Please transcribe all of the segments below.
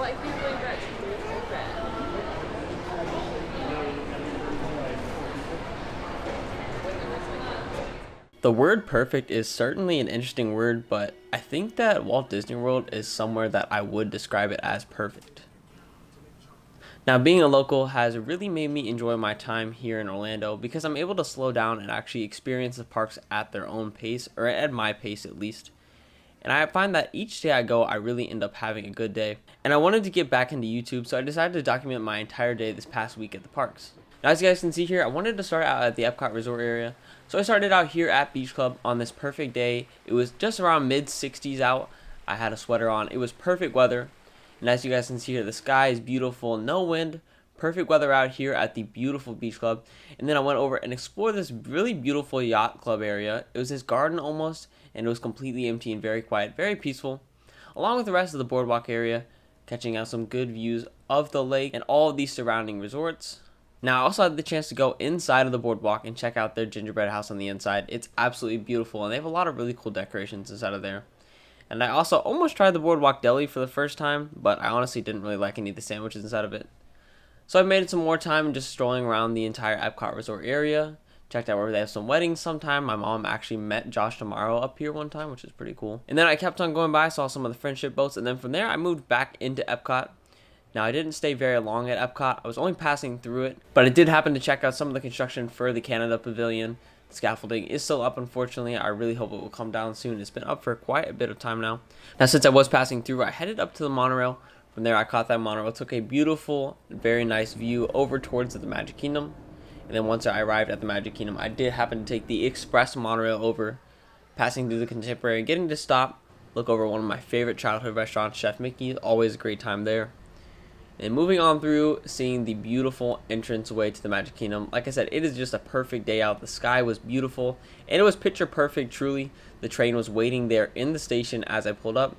like be really bad. The word perfect is certainly an interesting word, but I think that Walt Disney World is somewhere that I would describe it as perfect. Now, being a local has really made me enjoy my time here in Orlando because I'm able to slow down and actually experience the parks at their own pace, or at my pace at least. And I find that each day I go, I really end up having a good day. And I wanted to get back into YouTube, so I decided to document my entire day this past week at the parks. Now, as you guys can see here, I wanted to start out at the Epcot Resort area. So I started out here at Beach Club on this perfect day. It was just around mid 60s out. I had a sweater on. It was perfect weather. And as you guys can see here, the sky is beautiful, no wind. Perfect weather out here at the beautiful Beach Club. And then I went over and explored this really beautiful yacht club area. It was this garden almost, and it was completely empty and very quiet, very peaceful. Along with the rest of the boardwalk area, catching out some good views of the lake and all of these surrounding resorts. Now, I also had the chance to go inside of the boardwalk and check out their gingerbread house on the inside. It's absolutely beautiful, and they have a lot of really cool decorations inside of there. And I also almost tried the boardwalk deli for the first time, but I honestly didn't really like any of the sandwiches inside of it. So I made it some more time just strolling around the entire Epcot Resort area. Checked out where they have some weddings sometime. My mom actually met Josh Tomorrow up here one time, which is pretty cool. And then I kept on going by, saw some of the friendship boats, and then from there I moved back into Epcot. Now, I didn't stay very long at Epcot. I was only passing through it, but I did happen to check out some of the construction for the Canada Pavilion. The scaffolding is still up, unfortunately. I really hope it will come down soon. It's been up for quite a bit of time now. Now, since I was passing through, I headed up to the monorail. From there, I caught that monorail, took a beautiful, very nice view over towards the Magic Kingdom. And then once I arrived at the Magic Kingdom, I did happen to take the express monorail over, passing through the Contemporary, getting to stop, look over one of my favorite childhood restaurants, Chef Mickey's. Always a great time there. And moving on through, seeing the beautiful entranceway to the Magic Kingdom. Like I said, it is just a perfect day out. The sky was beautiful, and it was picture perfect, truly. The train was waiting there in the station as I pulled up.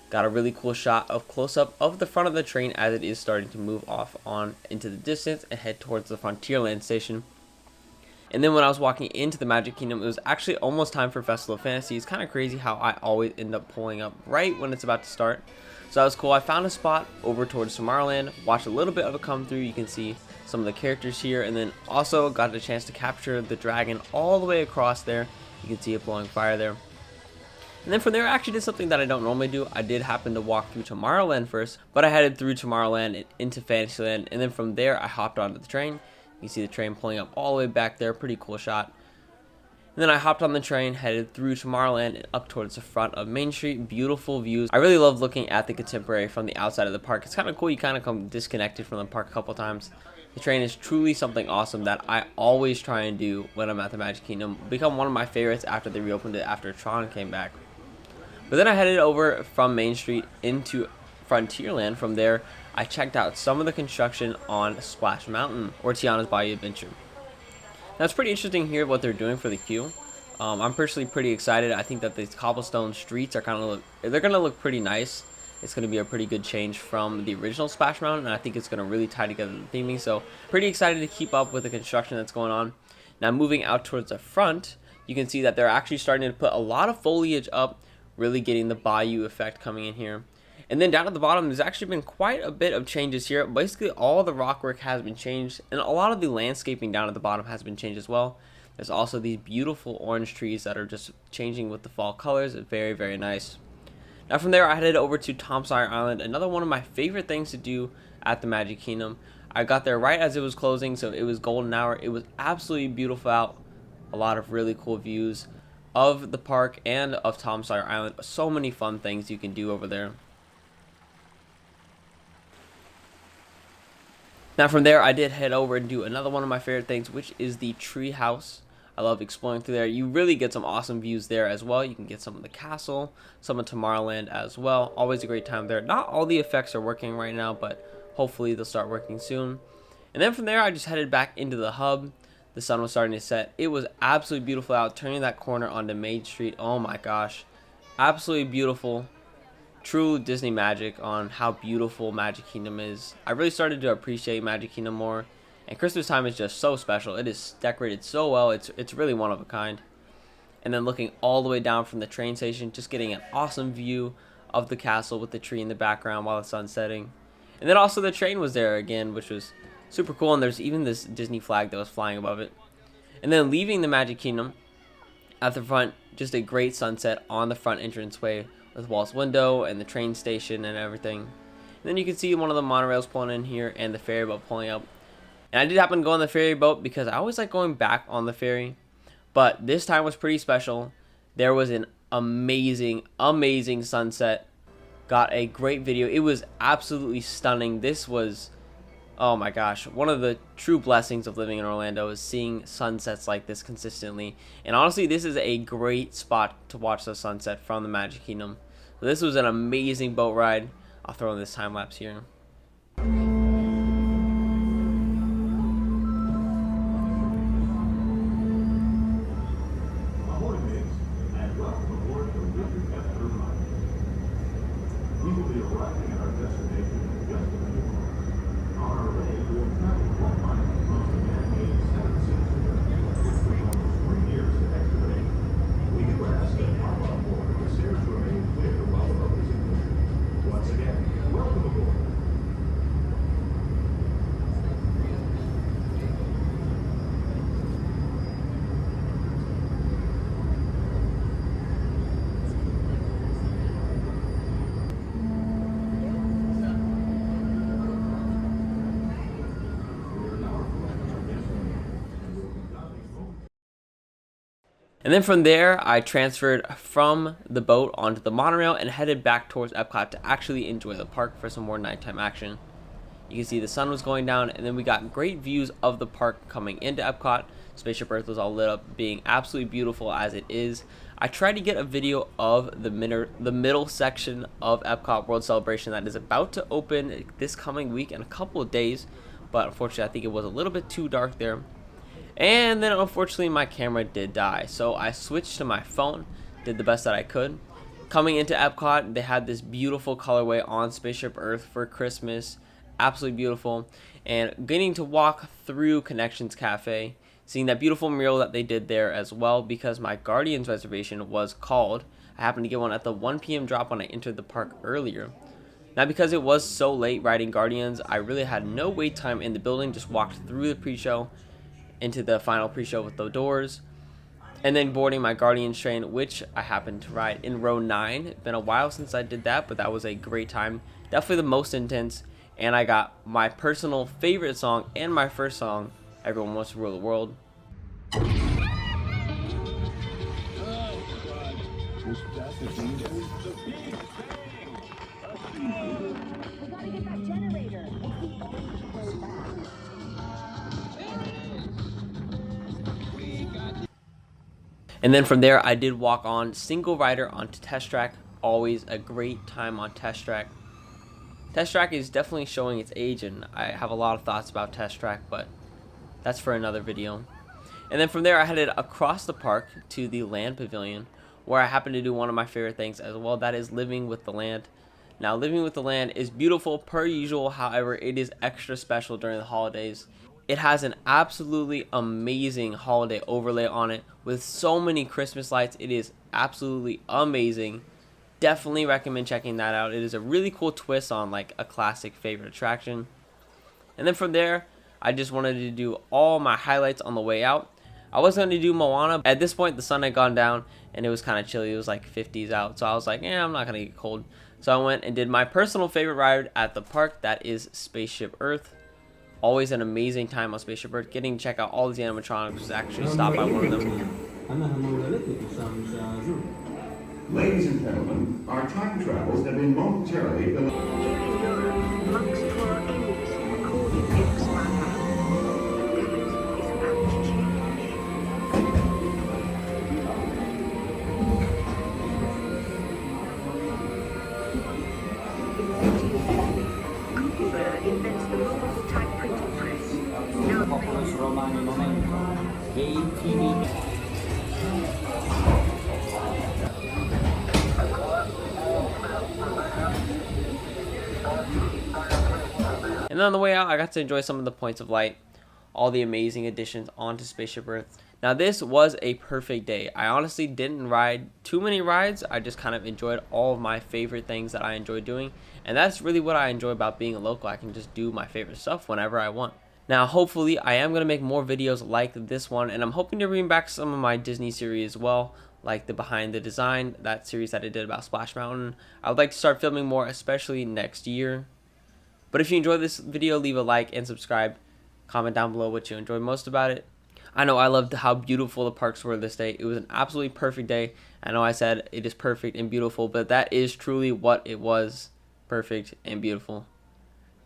Got a really cool shot of close-up of the front of the train as it is starting to move off on into the distance and head towards the Frontierland station. And then when I was walking into the Magic Kingdom, it was actually almost time for Festival of Fantasy. It's kind of crazy how I always end up pulling up right when it's about to start. So that was cool. I found a spot over towards Tomorrowland, watched a little bit of it come through. You can see some of the characters here, and then also got a chance to capture the dragon all the way across there. You can see it blowing fire there. And then from there, I actually did something that I don't normally do. I did happen to walk through Tomorrowland first, but I headed through Tomorrowland and into Fantasyland, and then from there, I hopped onto the train. You can see the train pulling up all the way back there. Pretty cool shot. And then I hopped on the train, headed through Tomorrowland and up towards the front of Main Street. Beautiful views. I really love looking at the Contemporary from the outside of the park. It's kind of cool. You kind of come disconnected from the park a couple times. The train is truly something awesome that I always try and do when I'm at the Magic Kingdom. Become one of my favorites after they reopened it after Tron came back. But then I headed over from Main Street into Frontierland. From there, I checked out some of the construction on Splash Mountain, or Tiana's Bayou Adventure. Now, it's pretty interesting here what they're doing for the queue. I'm personally pretty excited. I think that these cobblestone streets are they're gonna look pretty nice. It's gonna be a pretty good change from the original Splash Mountain, and I think it's gonna really tie together the theming. So, pretty excited to keep up with the construction that's going on. Now, moving out towards the front, you can see that they're actually starting to put a lot of foliage up, really getting the bayou effect coming in here. And then down at the bottom, there's actually been quite a bit of changes here. Basically, all the rock work has been changed, and a lot of the landscaping down at the bottom has been changed as well. There's also these beautiful orange trees that are just changing with the fall colors. It's very, very nice. Now from there, I headed over to Tom Sawyer Island, another one of my favorite things to do at the Magic Kingdom. I got there right as it was closing, so it was golden hour. It was absolutely beautiful out. A lot of really cool views of the park and of Tom Sawyer Island. So many fun things you can do over there. Now from there, I did head over and do another one of my favorite things, which is the tree house. I love exploring through there. You really get some awesome views there as well. You can get some of the castle, some of Tomorrowland as well. Always a great time there. Not all the effects are working right now, but hopefully they'll start working soon. And then from there, I just headed back into the hub. The sun was starting to set. It was absolutely beautiful out. Turning that corner onto Main Street. Oh my gosh. Absolutely beautiful. True Disney magic on how beautiful Magic Kingdom is. I really started to appreciate Magic Kingdom more. And Christmas time is just so special. It is decorated so well. It's really one of a kind. And then looking all the way down from the train station, just getting an awesome view of the castle with the tree in the background while the sun's setting. And then also the train was there again, which was super cool. And there's even this Disney flag that was flying above it. And then leaving the Magic Kingdom, at the front, just a great sunset on the front entranceway with Walt's window and the train station and everything. And then you can see one of the monorails pulling in here and the ferry boat pulling up. And I did happen to go on the ferry boat because I always like going back on the ferry. But this time was pretty special. There was an amazing, amazing sunset. Got a great video. It was absolutely stunning. This was, oh my gosh, one of the true blessings of living in Orlando is seeing sunsets like this consistently. And honestly, this is a great spot to watch the sunset from the Magic Kingdom. So this was an amazing boat ride. I'll throw in this time lapse here. We will be arriving at our destination in just a few moments. On our way, we will travel 12 miles across the man-made seven-seas river, which took almost 3 years to excavate. We can rest and hop on board as the stairs remain clear while the boat is in motion. Once again, welcome aboard. And then from there, I transferred from the boat onto the monorail and headed back towards Epcot to actually enjoy the park for some more nighttime action. You can see the sun was going down, and then we got great views of the park coming into Epcot. Spaceship Earth was all lit up, being absolutely beautiful as it is. I tried to get a video of the middle section of Epcot World Celebration that is about to open this coming week in a couple of days, but unfortunately I think it was a little bit too dark there. And then unfortunately my camera did die, so I switched to my phone, did the best that I could. Coming into Epcot, they had this beautiful colorway on Spaceship Earth for Christmas, absolutely beautiful. And getting to walk through Connections Cafe, seeing that beautiful mural that they did there as well, because my Guardians reservation was called. I happened to get one at the 1 p.m. drop when I entered the park earlier. Now because it was so late riding Guardians, I really had no wait time in the building, just walked through the pre-show into the final pre-show with the doors, and then boarding my Guardians train, which I happened to ride in row 9. It's been a while since I did that, but that was a great time. Definitely the most intense, and I got my personal favorite song and my first song, Everyone Wants to Rule the World. And then from there, I did walk on single rider onto Test Track. Always a great time on Test Track. Test Track is definitely showing its age, and I have a lot of thoughts about Test Track, but that's for another video. And then from there, I headed across the park to the Land Pavilion, where I happened to do one of my favorite things as well. That is Living with the Land. Now, Living with the Land is beautiful per usual. However, it is extra special during the holidays. It has an absolutely amazing holiday overlay on it with so many Christmas lights. It is absolutely amazing. Definitely recommend checking that out. It is a really cool twist on like a classic favorite attraction. And then from there, I just wanted to do all my highlights on the way out. I was going to do Moana. At this point, the sun had gone down and it was kind of chilly. It was like 50s out. So I was like, I'm not going to get cold. So I went and did my personal favorite ride at the park. That is Spaceship Earth. Always an amazing time on Spaceship Earth. Getting to check out all these animatronics, actually stopped by one of them. Ladies and gentlemen, our time travels have been momentarily And then on the way out, I got to enjoy some of the points of light, all the amazing additions onto Spaceship Earth. Now this was a perfect day. I honestly didn't ride too many rides. I just kind of enjoyed all of my favorite things that I enjoy doing. And that's really what I enjoy about being a local. I can just do my favorite stuff whenever I want. Now hopefully I am going to make more videos like this one, and I'm hoping to bring back some of my Disney series as well, like the Behind the Design, that series that I did about Splash Mountain. I would like to start filming more, especially next year. But if you enjoyed this video, leave a like and subscribe. Comment down below what you enjoyed most about it. I know I loved how beautiful the parks were this day. It was an absolutely perfect day. I know I said it is perfect and beautiful, but that is truly what it was, perfect and beautiful.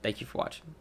Thank you for watching.